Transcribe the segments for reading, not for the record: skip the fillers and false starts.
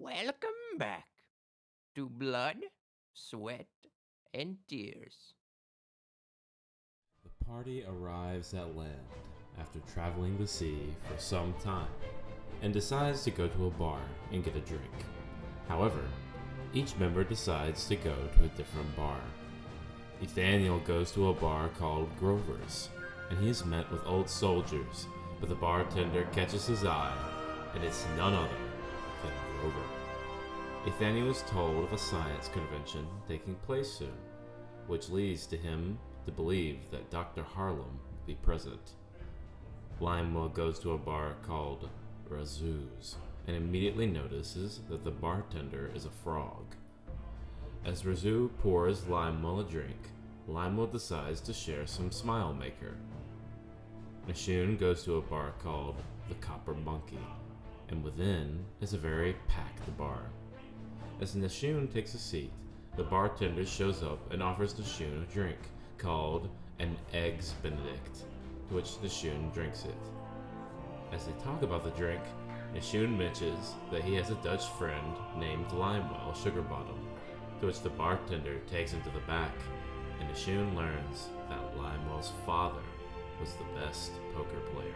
Welcome back to Blood, Sweat, and Tears. The party arrives at land after traveling the sea for some time and decides to go to a bar and get a drink. However, each member decides to go to a different bar. Nathaniel goes to a bar called Grover's, and he is met with old soldiers, but the bartender catches his eye, and it's none other than Grover. Nathaniel is told of a science convention taking place soon, which leads to him to believe that Dr. Harlem will be present. Lionel goes to a bar called Razoo's and immediately notices that the bartender is a frog. As Razoo pours Lionel a drink, Lionel decides to share some Smile Maker. Nashun goes to a bar called the Copper Monkey, and within is a very packed bar. As Nashun takes a seat, the bartender shows up and offers Nashun a drink called an Eggs Benedict, to which Nashun drinks it. As they talk about the drink, Nashun mentions that he has a Dutch friend named Limewell Sugarbottom, to which the bartender takes him to the back, and Nashun learns that Limewell's father was the best poker player.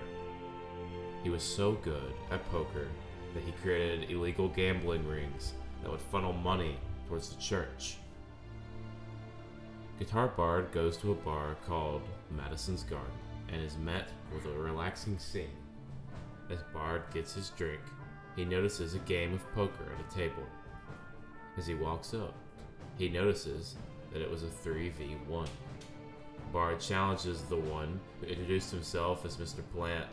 He was so good at poker that he created illegal gambling rings that would funnel money towards the church. Guitar Bard goes to a bar called Madison's Garden and is met with a relaxing scene. As Bard gets his drink, he notices a game of poker at a table. As he walks up, he notices that it was a 3v1. Bard challenges the one who introduced himself as Mr. Plant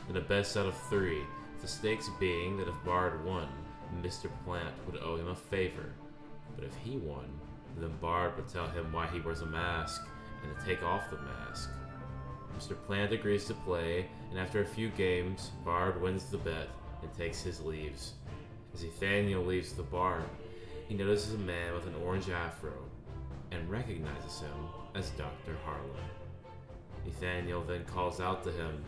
in a best out of 3, the stakes being that if Bard won, Mr. Plant would owe him a favor, but if he won, then Bard would tell him why he wears a mask and to take off the mask. Mr. Plant agrees to play, and after a few games, Bard wins the bet and takes his leaves. As Nathaniel leaves the bar, he notices a man with an orange afro and recognizes him as Dr. Harlem. Nathaniel then calls out to him,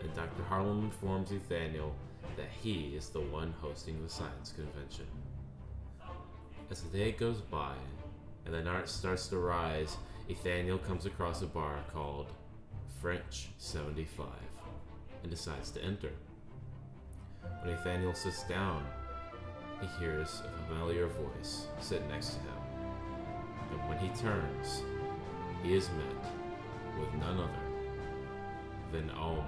and Dr. Harlem informs Nathaniel that he is the one hosting the science convention. As the day goes by and the night starts to rise, Nathaniel comes across a bar called French 75 and decides to enter. When Nathaniel sits down, he hears a familiar voice sit next to him, and when he turns, he is met with none other than Ohm.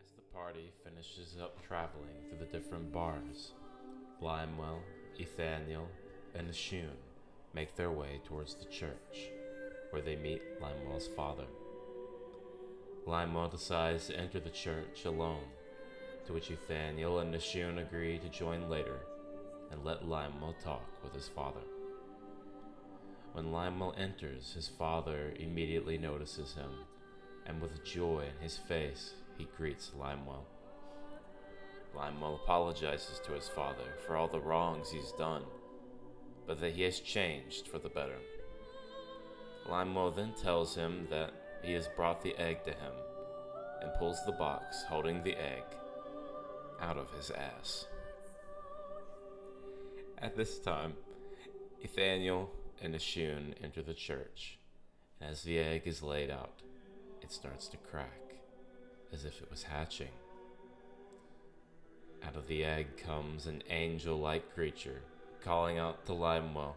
As the party finishes up traveling through the different bars, Limewell, Nathaniel, and Nashun make their way towards the church, where they meet Limewell's father. Limewell decides to enter the church alone, to which Nathaniel and Nashun agree to join later and let Limewell talk with his father. When Limewell enters, his father immediately notices him, and with joy in his face, he greets Limewell. Limewell apologizes to his father for all the wrongs he's done, but that he has changed for the better. Limewell then tells him that he has brought the egg to him and pulls the box holding the egg out of his ass. At this time, Nathaniel and Nashun enter the church, and as the egg is laid out, it starts to crack as if it was hatching. Out of the egg comes an angel-like creature calling out to Limewell,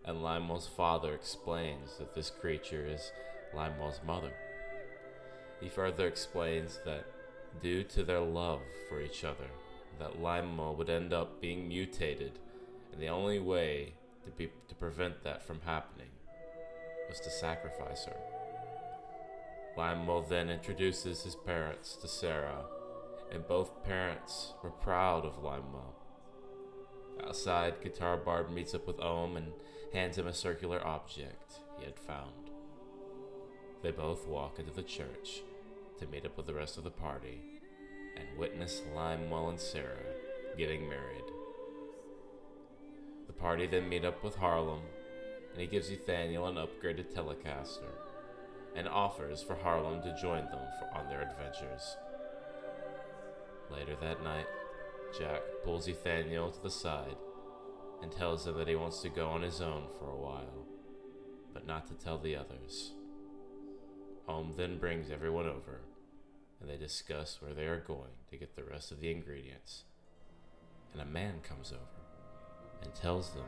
and Limewell's father explains that this creature is Limewell's mother. He further explains that due to their love for each other, that Limewell would end up being mutated, and the only way to prevent that from happening was to sacrifice her. Limewell then introduces his parents to Sarah, and both parents were proud of Limewell. Outside, Guitar Bard meets up with Ohm and hands him a circular object he had found. They both walk into the church to meet up with the rest of the party and witness Limewell and Sarah getting married. The party then meet up with Harlem, and he gives Euthaniel an upgraded Telecaster, and offers for Harlem to join them on their adventures. Later that night, Jack pulls Euthaniel to the side and tells him that he wants to go on his own for a while, but not to tell the others. Ohm then brings everyone over, and they discuss where they are going to get the rest of the ingredients. And a man comes over and tells them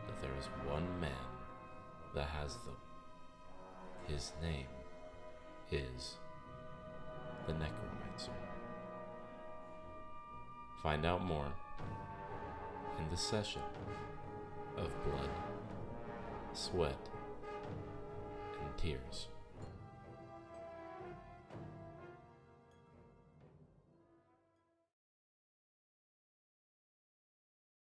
that there is one man that has them. His name is the Necromancer. Find out more in the session of Blood, Sweat, and Tears.